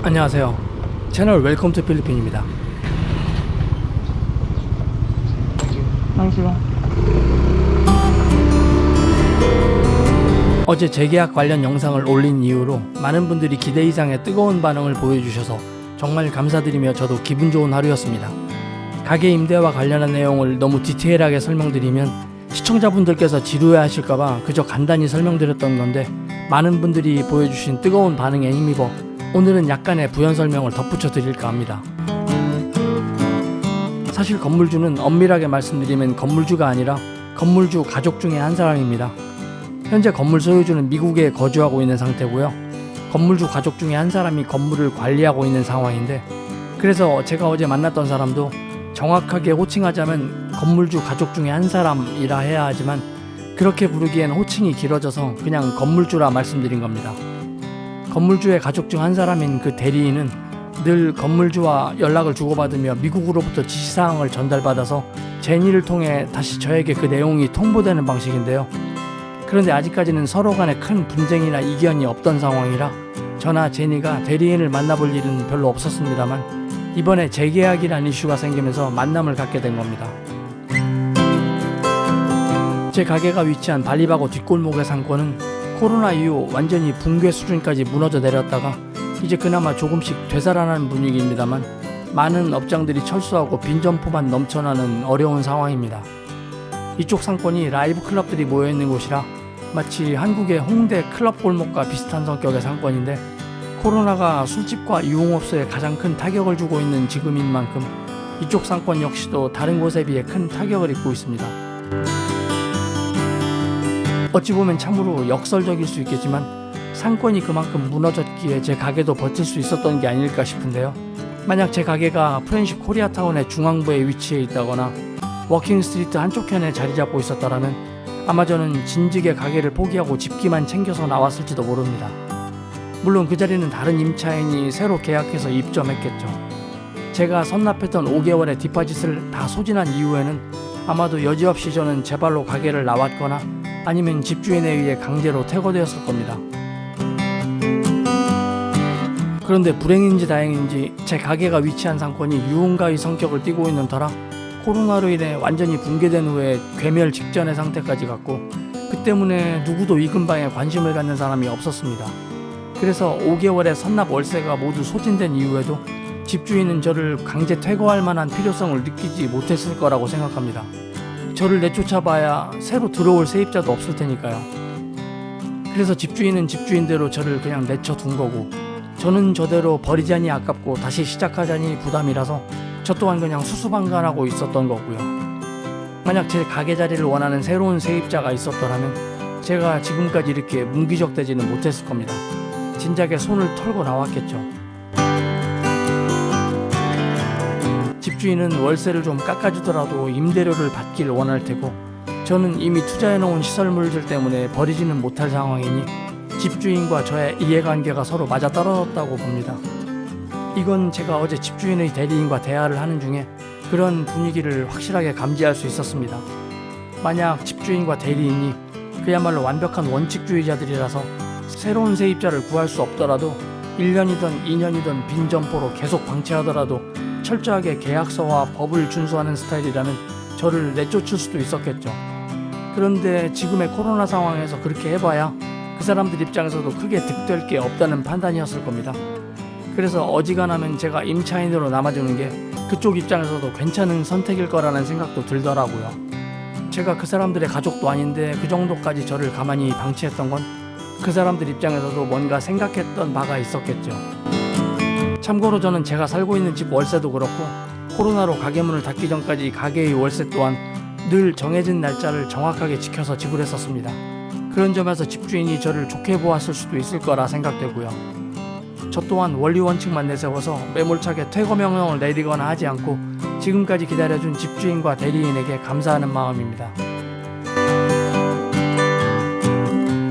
안녕하세요. 채널 웰컴 투 필리핀입니다. 어제 재계약 관련 영상을 올린 이후로 많은 분들이 기대 이상의 뜨거운 반응을 보여주셔서 정말 감사드리며 저도 기분 좋은 하루였습니다. 가게 임대와 관련한 내용을 너무 디테일하게 설명드리면 시청자분들께서 지루해 하실까봐 그저 간단히 설명드렸던 건데, 많은 분들이 보여주신 뜨거운 반응에 힘입어 오늘은 약간의 부연 설명을 덧붙여 드릴까 합니다. 사실 건물주는 엄밀하게 말씀드리면 건물주가 아니라 건물주 가족 중에 한 사람입니다. 현재 건물 소유주는 미국에 거주하고 있는 상태고요. 건물주 가족 중에 한 사람이 건물을 관리하고 있는 상황인데, 그래서 제가 어제 만났던 사람도 정확하게 호칭하자면 건물주 가족 중에 한 사람이라 해야 하지만, 그렇게 부르기엔 호칭이 길어져서 그냥 건물주라 말씀드린 겁니다. 건물주의 가족 중 한 사람인 그 대리인은 늘 건물주와 연락을 주고받으며 미국으로부터 지시사항을 전달받아서 제니를 통해 다시 저에게 그 내용이 통보되는 방식인데요. 그런데 아직까지는 서로 간에 큰 분쟁이나 이견이 없던 상황이라 저나 제니가 대리인을 만나볼 일은 별로 없었습니다만, 이번에 재계약이라는 이슈가 생기면서 만남을 갖게 된 겁니다. 제 가게가 위치한 발리바고 뒷골목의 상권은 코로나 이후 완전히 붕괴 수준까지 무너져 내렸다가 이제 그나마 조금씩 되살아나는 분위기입니다만, 많은 업장들이 철수하고 빈점포만 넘쳐나는 어려운 상황입니다. 이쪽 상권이 라이브 클럽들이 모여있는 곳이라 마치 한국의 홍대 클럽 골목과 비슷한 성격의 상권인데, 코로나가 술집과 유흥업소에 가장 큰 타격을 주고 있는 지금인 만큼 이쪽 상권 역시도 다른 곳에 비해 큰 타격을 입고 있습니다. 어찌 보면 참으로 역설적일 수 있겠지만 상권이 그만큼 무너졌기에 제 가게도 버틸 수 있었던 게 아닐까 싶은데요. 만약 제 가게가 프렌십 코리아타운의 중앙부에 위치해 있다거나 워킹 스트리트 한쪽 편에 자리 잡고 있었더라면 아마 저는 진즉에 가게를 포기하고 집기만 챙겨서 나왔을지도 모릅니다. 물론 그 자리는 다른 임차인이 새로 계약해서 입점했겠죠. 제가 선납했던 5개월의 디파짓을 다 소진한 이후에는 아마도 여지없이 저는 제 발로 가게를 나왔거나 아니면 집주인에 의해 강제로 퇴거되었을 겁니다. 그런데 불행인지 다행인지 제 가게가 위치한 상권이 유흥가의 성격을 띠고 있는 터라 코로나로 인해 완전히 붕괴된 후에 괴멸 직전의 상태까지 갔고, 그 때문에 누구도 이 근방에 관심을 갖는 사람이 없었습니다. 그래서 5개월의 선납 월세가 모두 소진된 이후에도 집주인은 저를 강제 퇴거할 만한 필요성을 느끼지 못했을 거라고 생각합니다. 저를 내쫓아봐야 새로 들어올 세입자도 없을 테니까요. 그래서 집주인은 집주인대로 저를 그냥 내쳐둔 거고, 저는 저대로 버리자니 아깝고 다시 시작하자니 부담이라서 저 또한 그냥 수수방관하고 있었던 거고요. 만약 제 가게 자리를 원하는 새로운 세입자가 있었더라면 제가 지금까지 이렇게 문기적되지는 못했을 겁니다. 진작에 손을 털고 나왔겠죠. 집주인은 월세를 좀 깎아주더라도 임대료를 받길 원할 테고, 저는 이미 투자해놓은 시설물들 때문에 버리지는 못할 상황이니 집주인과 저의 이해관계가 서로 맞아떨어졌다고 봅니다. 이건 제가 어제 집주인의 대리인과 대화를 하는 중에 그런 분위기를 확실하게 감지할 수 있었습니다. 만약 집주인과 대리인이 그야말로 완벽한 원칙주의자들이라서 새로운 세입자를 구할 수 없더라도 1년이든 2년이든 빈 점포로 계속 방치하더라도 철저하게 계약서와 법을 준수하는 스타일이라면 저를 내쫓을 수도 있었겠죠. 그런데 지금의 코로나 상황에서 그렇게 해봐야 그 사람들 입장에서도 크게 득될 게 없다는 판단이었을 겁니다. 그래서 어지간하면 제가 임차인으로 남아주는 게 그쪽 입장에서도 괜찮은 선택일 거라는 생각도 들더라고요. 제가 그 사람들의 가족도 아닌데 그 정도까지 저를 가만히 방치했던 건 그 사람들 입장에서도 뭔가 생각했던 바가 있었겠죠. 참고로 저는 제가 살고 있는 집 월세도 그렇고 코로나로 가게 문을 닫기 전까지 가게의 월세 또한 늘 정해진 날짜를 정확하게 지켜서 지불했었습니다. 그런 점에서 집주인이 저를 좋게 보았을 수도 있을 거라 생각되고요. 저 또한 원리 원칙만 내세워서 매몰차게 퇴거 명령을 내리거나 하지 않고 지금까지 기다려준 집주인과 대리인에게 감사하는 마음입니다.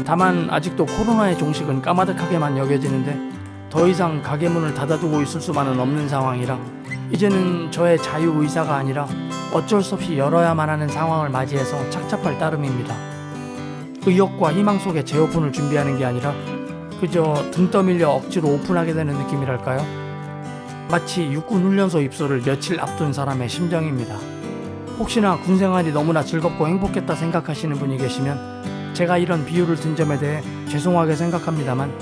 다만 아직도 코로나의 종식은 까마득하게만 여겨지는데 더 이상 가게 문을 닫아두고 있을 수만은 없는 상황이라 이제는 저의 자유의사가 아니라 어쩔 수 없이 열어야만 하는 상황을 맞이해서 착잡할 따름입니다. 의욕과 희망 속에 재오픈을 준비하는 게 아니라 그저 등 떠밀려 억지로 오픈하게 되는 느낌이랄까요? 마치 육군훈련소 입소를 며칠 앞둔 사람의 심정입니다. 혹시나 군 생활이 너무나 즐겁고 행복했다 생각하시는 분이 계시면 제가 이런 비유를 든 점에 대해 죄송하게 생각합니다만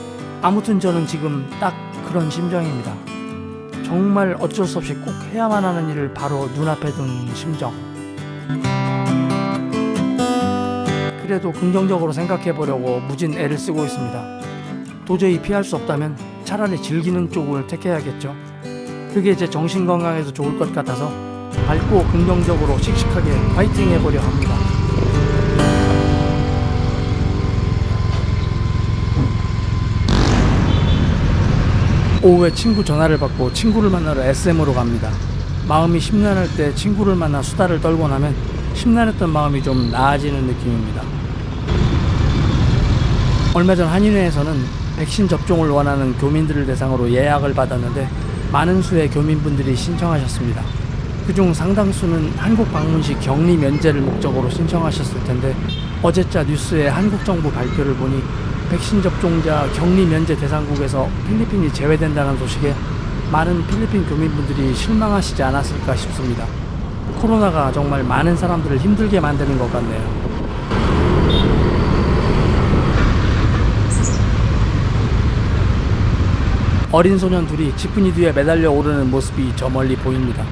아무튼 저는 지금 딱 그런 심정입니다. 정말 어쩔 수 없이 꼭 해야만 하는 일을 바로 눈앞에 둔 심정. 그래도 긍정적으로 생각해 보려고 무진 애를 쓰고 있습니다. 도저히 피할 수 없다면 차라리 즐기는 쪽을 택해야겠죠. 그게 제 정신 건강에도 좋을 것 같아서 밝고 긍정적으로 씩씩하게 파이팅 해보려 합니다. 오후에 친구 전화를 받고 친구를 만나러 SM으로 갑니다. 마음이 심란할 때 친구를 만나 수다를 떨고 나면 심란했던 마음이 좀 나아지는 느낌입니다. 얼마 전 한인회에서는 백신 접종을 원하는 교민들을 대상으로 예약을 받았는데 많은 수의 교민분들이 신청하셨습니다. 그중 상당수는 한국 방문 시 격리 면제를 목적으로 신청하셨을 텐데 어제자 뉴스에 한국 정부 발표를 보니 백신 접종자 격리 면제 대상국에서 필리핀이 제외된다는 소식에 많은 필리핀 교민분들이 실망하시지 않았을까 싶습니다. 코로나가 정말 많은 사람들을 힘들게 만드는 것 같네요. 어린 소년 둘이 지프니 뒤에 매달려 오르는 모습이 저 멀리 보입니다.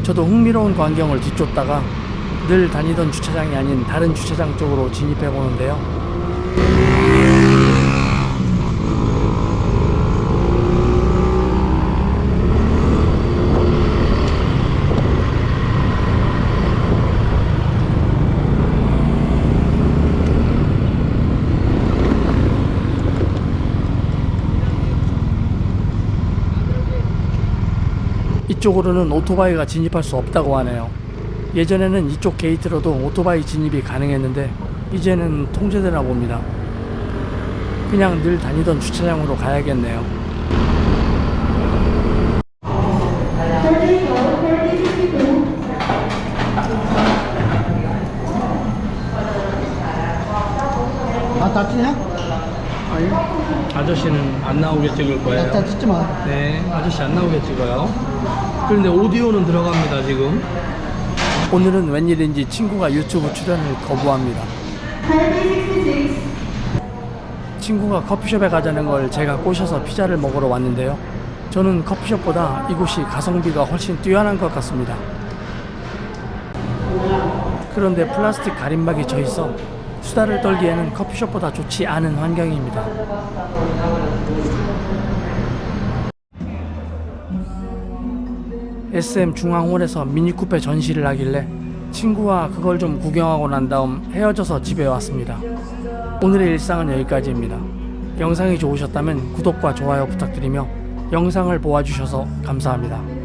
저도 흥미로운 광경을 뒤쫓다가 늘 다니던 주차장이 아닌 다른 주차장 쪽으로 진입해 보는데요. 이쪽으로는 오토바이가 진입할 수 없다고 하네요. 예전에는 이쪽 게이트로도 오토바이 진입이 가능했는데 이제는 통제되나 봅니다. 그냥 늘 다니던 주차장으로 가야겠네요. 아니, 아저씨는 안 나오게 찍을 거예요. 찍지 마. 네, 아저씨 안 나오게 찍어요. 그런데 오디오는 들어갑니다, 지금. 오늘은 웬일인지 친구가 유튜브 출연을 거부합니다. 친구가 커피숍에 가자는 걸 제가 꼬셔서 피자를 먹으러 왔는데요. 저는 커피숍보다 이곳이 가성비가 훨씬 뛰어난 것 같습니다. 그런데 플라스틱 가림막이 져 있어 수다를 떨기에는 커피숍보다 좋지 않은 환경입니다. SM 중앙홀에서 미니쿠페 전시를 하길래 친구와 그걸 좀 구경하고 난 다음 헤어져서 집에 왔습니다. 오늘의 일상은 여기까지입니다. 영상이 좋으셨다면 구독과 좋아요 부탁드리며 영상을 보아주셔서 감사합니다.